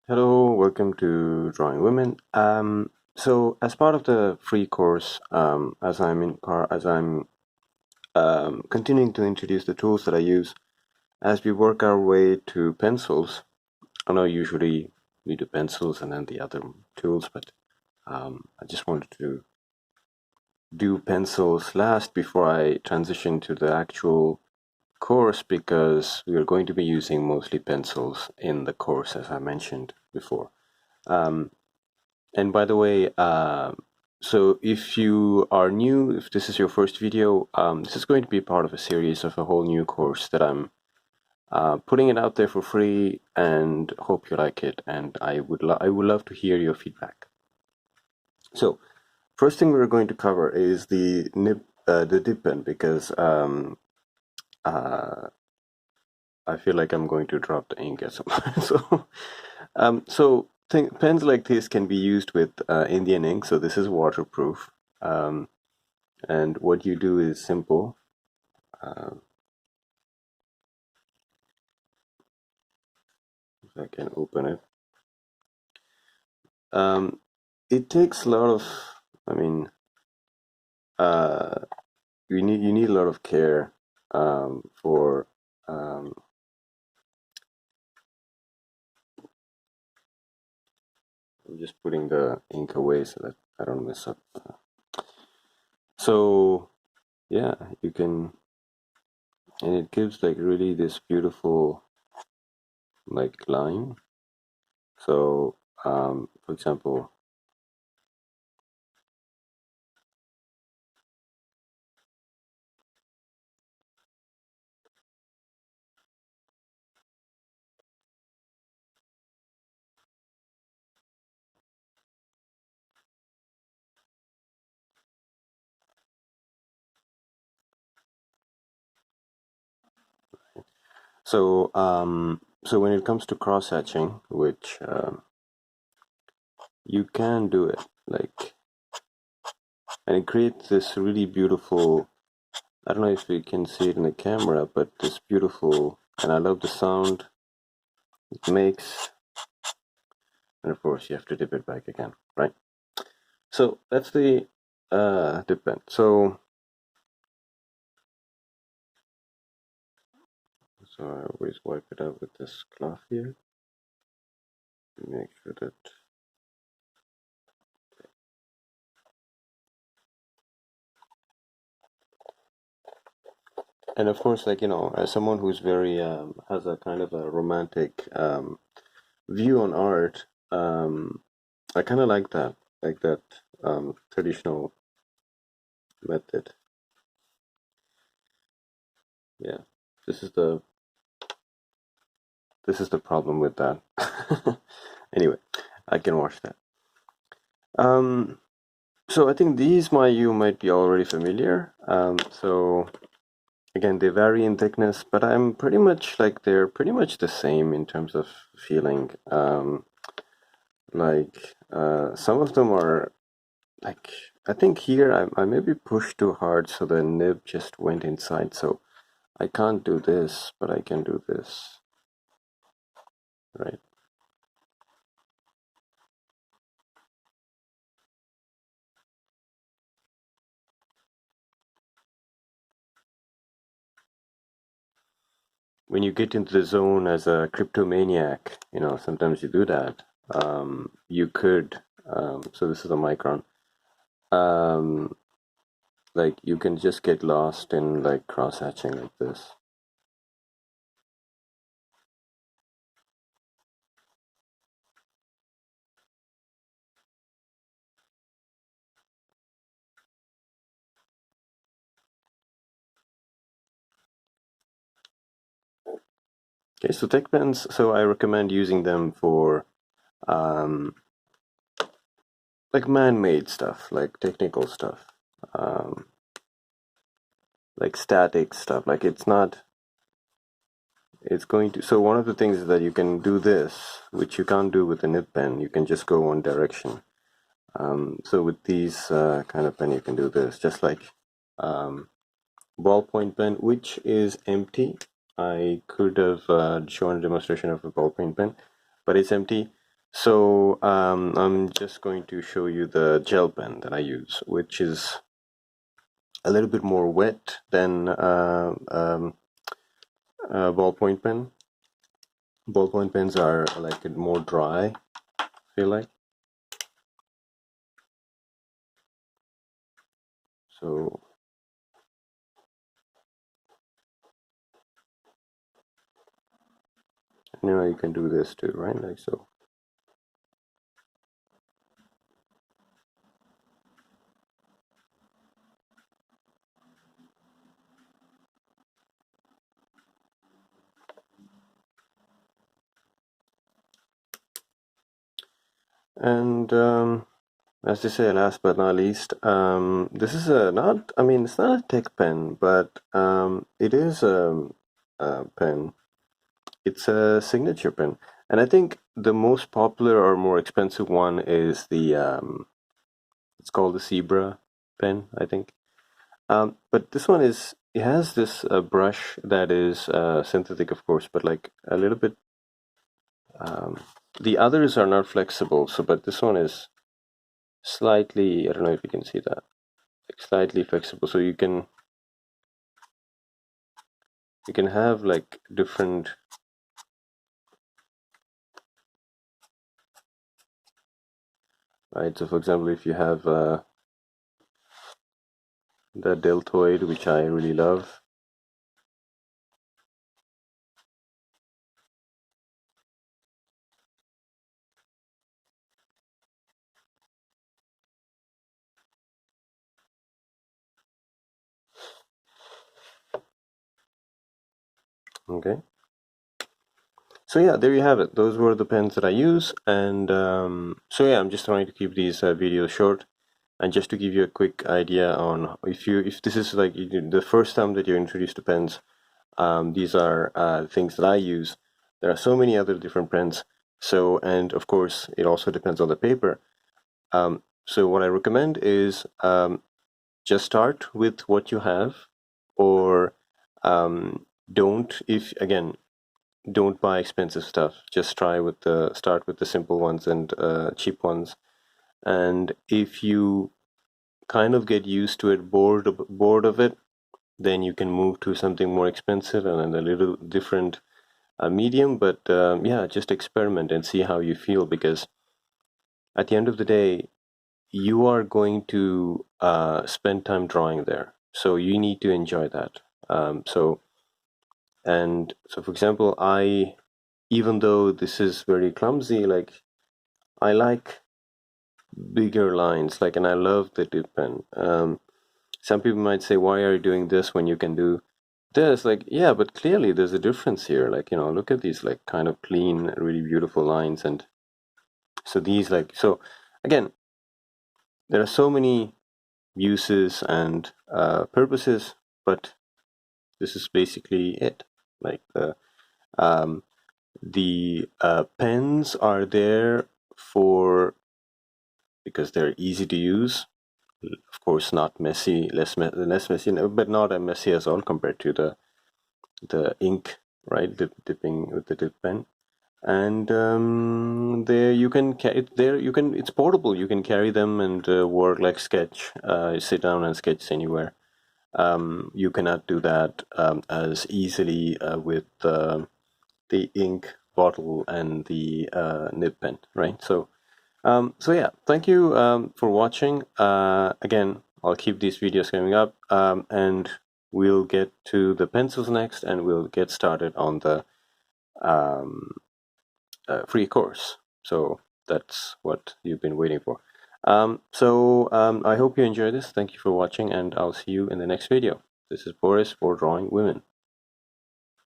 Hello, welcome to Drawing Women. So as part of the free course, as I'm continuing to introduce the tools that I use as we work our way to pencils. I know usually we do pencils and then the other tools, but I just wanted to do pencils last before I transition to the actual course because we are going to be using mostly pencils in the course, as I mentioned before. Um, And by the way, so if you are new, if this is your first video, this is going to be part of a series of a whole new course that I'm putting it out there for free, and hope you like it. And I would love to hear your feedback. So first thing we're going to cover is the dip pen, because uh, I feel like I'm going to drop the ink at some point. So pens like this can be used with Indian ink. So this is waterproof. Um, And what you do is simple. Uh, if I can open it. Um, it takes a lot of, I mean, uh, you need a lot of care for. Um, I'm just putting the ink away so that I don't mess up. So yeah, you can, and it gives like really this beautiful like line. So for example, so when it comes to cross hatching, which you can do it like, and it creates this really beautiful, I don't know if you can see it in the camera, but this beautiful, and I love the sound it makes. And of course you have to dip it back again, right? So that's the dip pen. So I always wipe it out with this cloth here to make sure that, and of course, like, as someone who's very has a kind of a romantic view on art, I kind of like that traditional method. Yeah, this is the this is the problem with that. Anyway, I can watch that. Um, so I think these you might be already familiar. So again, they vary in thickness, but I'm pretty much like they're pretty much the same in terms of feeling. Some of them are like, I think here I maybe pushed too hard, so the nib just went inside. So I can't do this, but I can do this, right? When you get into the zone as a cryptomaniac, sometimes you do that. You could, so this is a micron. Um, like you can just get lost in like cross hatching like this. Okay, so tech pens. So I recommend using them for um, like man-made stuff, like technical stuff, um, like static stuff. Like it's not. It's going to. So one of the things is that you can do this, which you can't do with a nib pen. You can just go one direction. So with these kind of pen, you can do this, just like um, ballpoint pen, which is empty. I could have shown a demonstration of a ballpoint pen, but it's empty. So I'm just going to show you the gel pen that I use, which is a little bit more wet than ballpoint pen. Ballpoint pens are like more dry, I feel like. So you can do this too, right? Like so. And as they say, last but not least, this is I mean, it's not a tech pen, but it is a pen. It's a signature pen. And I think the most popular or more expensive one is it's called the Zebra pen, I think. But this one it has this brush that is synthetic, of course, but like a little bit, um, the others are not flexible, so, but this one is slightly, I don't know if you can see that, like slightly flexible, so you can have like different, right? So for example, if you have the deltoid, which I really love, okay. So yeah, there you have it. Those were the pens that I use, and so yeah, I'm just trying to keep these videos short, and just to give you a quick idea on if this is like the first time that you're introduced to pens, these are things that I use. There are so many other different pens. So, and of course, it also depends on the paper. So what I recommend is just start with what you have, or don't, if again, don't buy expensive stuff. Just try with the start with the simple ones and cheap ones. And if you kind of get used to it, bored of it, then you can move to something more expensive and a little different medium. But yeah, just experiment and see how you feel, because at the end of the day, you are going to spend time drawing there, so you need to enjoy that. So for example, I, even though this is very clumsy, like I like bigger lines, like, and I love the dip pen. Some people might say, why are you doing this when you can do this? Like, yeah, but clearly there's a difference here. Like, look at these like kind of clean, really beautiful lines. And so these like, so again, there are so many uses and purposes, but this is basically it. Like um, the pens are there for, because they're easy to use. Of course, not messy, less messy, but not as messy as all compared to the ink, right? Dipping with the dip pen. And there you can it's portable. You can carry them and work like sketch. Sit down and sketch anywhere. You cannot do that as easily with the ink bottle and the nib pen, right? So yeah, thank you for watching. Again, I'll keep these videos coming up, and we'll get to the pencils next, and we'll get started on the um, free course. So that's what you've been waiting for. I hope you enjoy this. Thank you for watching, and I'll see you in the next video. This is Boris for Drawing Women.